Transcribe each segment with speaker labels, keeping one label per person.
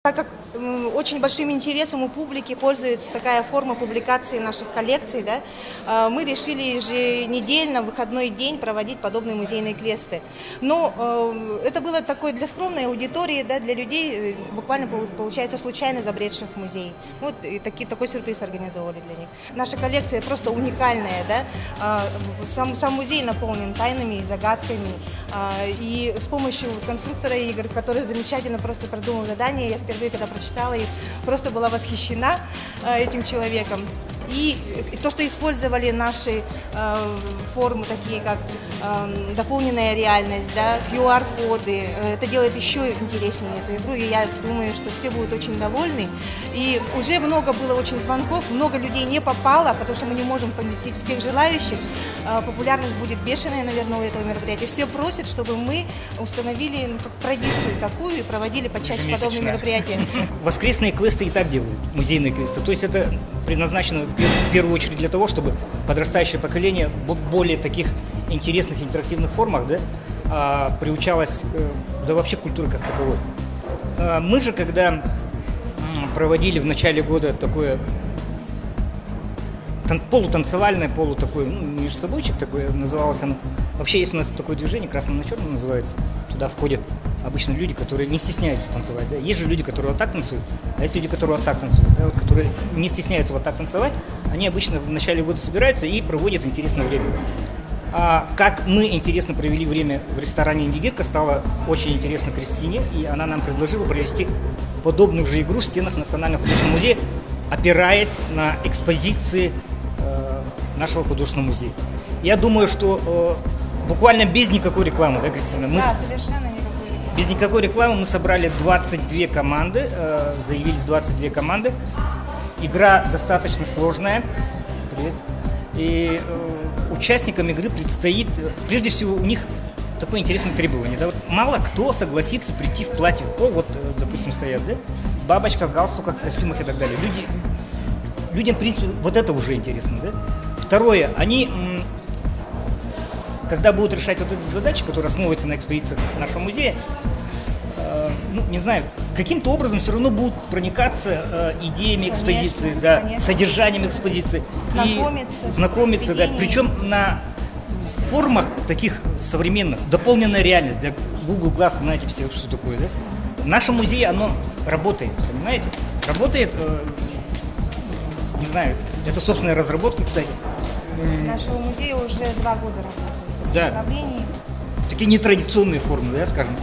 Speaker 1: Так как очень большим интересом у публики пользуется такая форма публикации наших коллекций, да, мы решили еженедельно, в выходной день проводить подобные музейные квесты. Но это было такое для скромной аудитории, да, для людей, буквально получается случайно забредших в музей. Вот и такой сюрприз организовали для них. Наша коллекция просто уникальная, да. Сам музей наполнен тайнами и загадками. И с помощью конструктора игр, который замечательно просто продумал задание, я впервые, когда прочитала их, просто была восхищена этим человеком. И то, что использовали наши формы, такие как дополненная реальность, да, QR-коды, это делает еще интереснее эту игру, и я думаю, что все будут очень довольны. И уже много было очень звонков, много людей не попало, потому что мы не можем поместить всех желающих. Популярность будет бешеная, наверное, у этого мероприятия. Все просят, чтобы мы установили как традицию такую и проводили почаще подобные мероприятия.
Speaker 2: Воскресные квесты и так делают, музейные квесты. То есть это предназначено в первую очередь для того, чтобы подрастающее поколение в более таких интересных интерактивных формах, да, приучалось, да вообще к культуре как таковой. Мы же, когда проводили в начале года такое полутанцевальное, такое, межсобойчик такой, называлось оно. Вообще есть у нас такое движение, красное на черном называется. Туда входят обычно люди, которые не стесняются танцевать. Да? Есть же люди, которые вот так танцуют, а есть люди, которые вот так танцуют. Да? Вот, которые не стесняются вот так танцевать, они обычно в начале года собираются и проводят интересное время. А как мы интересно провели время в ресторане «Индигирка», стало очень интересно Кристине, и она нам предложила провести подобную же игру в стенах Национального художественного музея, опираясь на экспозиции нашего художественного музея. Я думаю, что буквально без никакой рекламы, да, Кристина?
Speaker 1: Да, совершенно никакой рекламы.
Speaker 2: Без никакой рекламы мы собрали 22 команды, заявились 22 команды. Игра достаточно сложная. И участникам игры предстоит, прежде всего, у них такое интересное требование. Да? Вот мало кто согласится прийти в платье в пол, вот, допустим, стоят, да? Бабочках, галстуках, костюмах и так далее. Людям, в принципе, вот это уже интересно. Да? Второе, они, когда будут решать вот эти задачи, которые основываются на экспозициях нашего музея, не знаю, каким-то образом все равно будут проникаться идеями экспозиции, конечно, да, конечно, содержанием экспозиции. Знакомиться, да, причем на формах таких современных, дополненная реальность, да, Google Glass, знаете все, что такое, да? В нашем музее оно работает, понимаете? Работает, не знаю, это собственная разработка, кстати.
Speaker 1: Нашего музея уже 2 года работает в этом направлении.
Speaker 2: Такие нетрадиционные формы, да, скажем,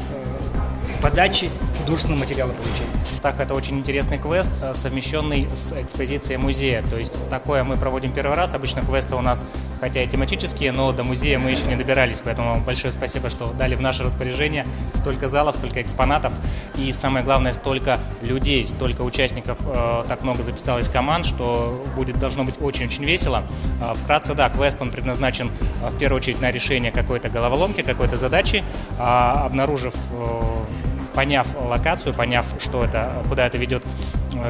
Speaker 2: подачи художественного материала получения.
Speaker 3: Так, это очень интересный квест, совмещенный с экспозицией музея. То есть такое мы проводим первый раз. Обычно квесты у нас, хотя и тематические, но до музея мы еще не добирались. Поэтому большое спасибо, что дали в наше распоряжение столько залов, столько экспонатов. И самое главное, столько людей, столько участников, так много записалось команд, что должно быть очень-очень весело. Вкратце, да, квест он предназначен в первую очередь на решение какой-то головоломки, какой-то задачи, поняв локацию, поняв, что это, куда это ведет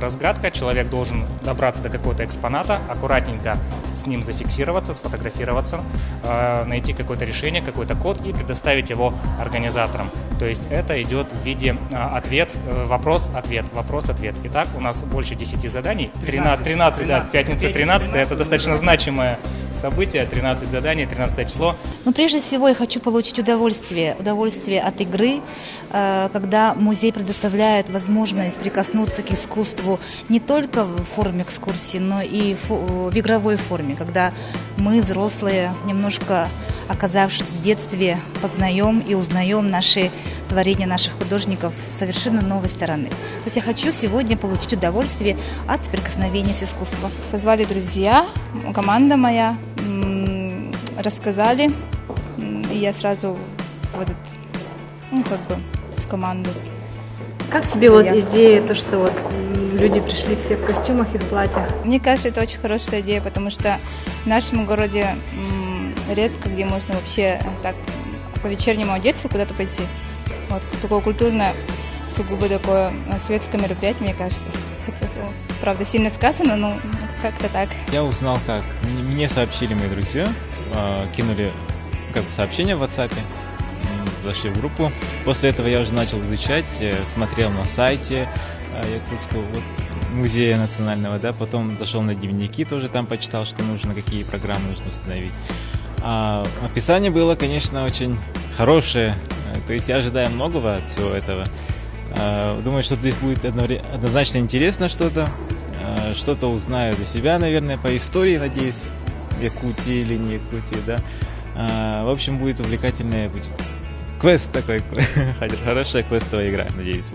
Speaker 3: разгадка, человек должен добраться до какого-то экспоната, аккуратненько с ним зафиксироваться, сфотографироваться, найти какое-то решение, какой-то код и предоставить его организаторам. То есть это идет в виде вопрос-ответ, вопрос-ответ. Итак, у нас больше 10 заданий, 13, да, пятница 13, это достаточно значимое событие, 13 заданий, 13 число.
Speaker 4: Но прежде всего я хочу получить удовольствие от игры, когда музей предоставляет возможность прикоснуться к искусству не только в форме экскурсии, но и в игровой форме, когда мы, взрослые, немножко оказавшись в детстве, познаем и узнаем наши творения наших художников с совершенно новой стороны. То есть я хочу сегодня получить удовольствие от соприкосновения с искусством.
Speaker 5: Позвали друзья, команда моя, рассказали, и я сразу в команду.
Speaker 6: Как тебе идея, то, что люди пришли все в костюмах и в платьях?
Speaker 5: Мне кажется, это очень хорошая идея, потому что в нашем городе редко где можно вообще так по-вечернему одеться, куда-то пойти. Вот такое культурное, сугубо такое светское мероприятие, мне кажется. Хотя, правда, сильно сказано, но как-то так.
Speaker 7: Я узнал так. Мне сообщили мои друзья, кинули сообщение в WhatsApp, зашли в группу. После этого я уже начал изучать, смотрел на сайте, Якутского вот, музея национального, да, потом зашел на дневники, тоже там почитал, что нужно, какие программы нужно установить. А описание было, конечно, очень хорошее, то есть я ожидаю многого от всего этого. Думаю, что здесь будет однозначно интересно что-то, что-то узнаю для себя, наверное, по истории, надеюсь, Якутии или не Якутии, да. В общем, будет увлекательная квест такой, хорошая квестовая игра, надеюсь.